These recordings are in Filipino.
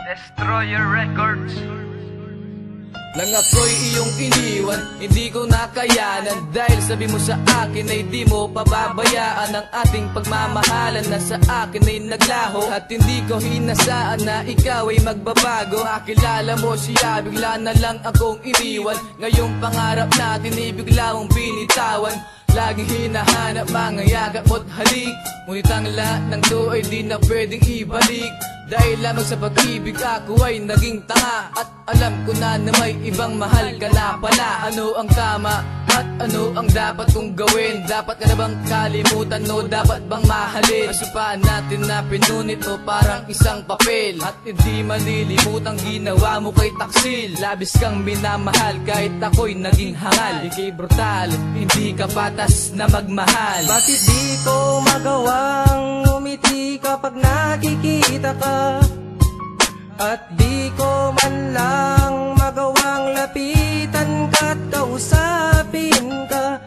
Destroyer Records. Nang ako'y iyong iniwan, hindi ko nakayanan. Dahil sabi mo sa akin ay di mo pababayaan ang ating pagmamahalan na sa akin ay naglaho. At hindi ko hinasaan na ikaw ay magbabago. Makilala mo siya, bigla na lang akong iniwan. Ngayong pangarap natin ay bigla mong binitawan. Laging hinahanap mga yakap mo't halik. Ngunit ang lahat ng to ay di na pwedeng ibalik. Dahil lamang sa pag-ibig ako ay naging tanga. At alam ko na may ibang mahal ka na pala. Ano ang tama at ano ang dapat kong gawin? Dapat ka na bang kalimutan o dapat bang mahalin? Masupahan natin na pinunit mo parang isang papel. At hindi malilimutan ginawa mo kay Taksil. Labis kang minamahal kahit ako'y naging hangal. Ika'y brutal, hindi ka patas na magmahal. Bakit di ko magawang umiti kapag nakikita ka? At di ko man lang magawang lapitan ka at kausapin ka.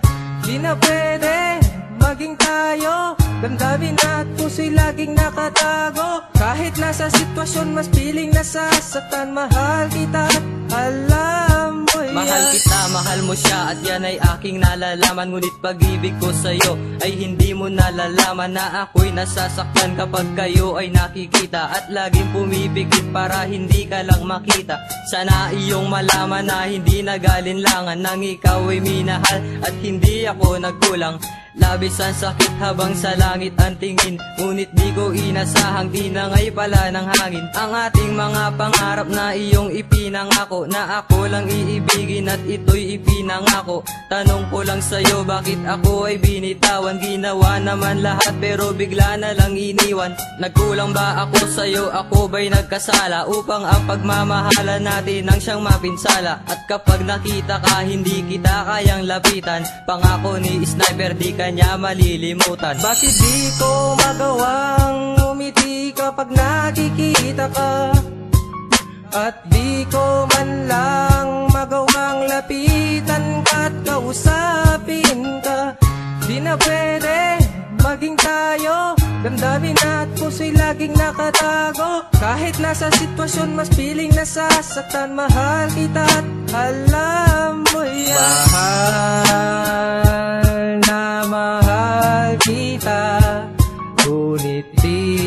Di na pwede maging tayo. Damdamin at puso'y laging nakatago. Kahit nasa sitwasyon mas piling nasasaktan. Mahal kita at alam mo yan. Mahal kita, mahal mo siya at yan ay aking nalalaman. Ngunit pag-ibig ko sa'yo ay hindi mo nalalaman na ako'y nasasaktan kapag kayo ay nakikita. At laging pumipikit para hindi ka lang makita. Sana iyong malaman na hindi nagalinlangan nang ikaw ay minahal at hindi ako nagkulang. Labis ang sakit habang sa langit ang tingin. Ngunit di ko inasahang tinangay pala ng hangin ang ating mga pangarap na iyong ipinangako. Na ako lang iibigin at ito'y ipinangako. Tanong ko lang sa'yo, bakit ako ay binitawan? Ginawa naman lahat pero bigla na lang iniwan. Nagkulang ba ako sa'yo? Ako ba'y nagkasala upang ang pagmamahalan natin ang siyang mapinsala? At kapag nakita ka, hindi kita kayang lapitan. Pangako ni Sniper, di kanya malilimutan. Bakit di ko magawang umiti kapag nakikita ka? At di ko man lang magawang lapitan ka at kausapin ka. Di na pwede maging tayo. Damdamin at puso'y laging nakatago. Kahit nasa sitwasyon mas piling nasasaktan. Mahal kita at alam mo yan. Mahal na mahal kita, ngunit di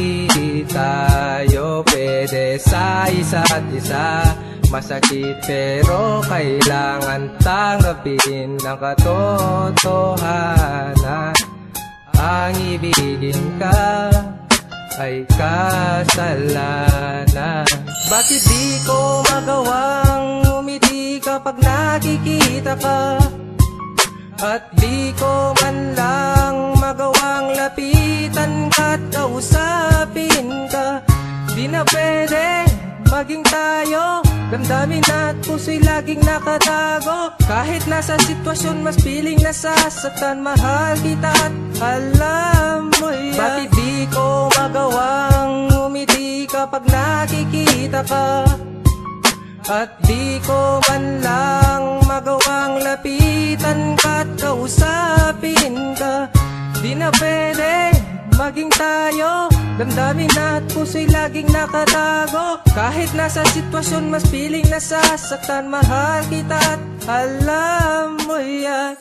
tayo pwede sa isa't isa. Masakit pero kailangan tanggapin ang katotohanan. Ang ibigin ka ay kasalanan. Bakit di ko magawang umiti kapag nakikita ka? At di ko man lang magawang lapitan ka at kausapin ka. Di na pwede maging tayo. Damdamin at puso'y laging nakatago. Kahit nasa sitwasyon mas piling nasasaktan. Mahal kita at alam mo yan. Bakit di ko magawang umiti kapag nakikita ka? At di ko man lang magawang lapitan ka at kausapin ka. Di na pwede maging tayo. Damdamin at puso'y laging nakatago. Kahit nasa sitwasyon mas piling nasasaktan. Mahal kita at alam mo yan.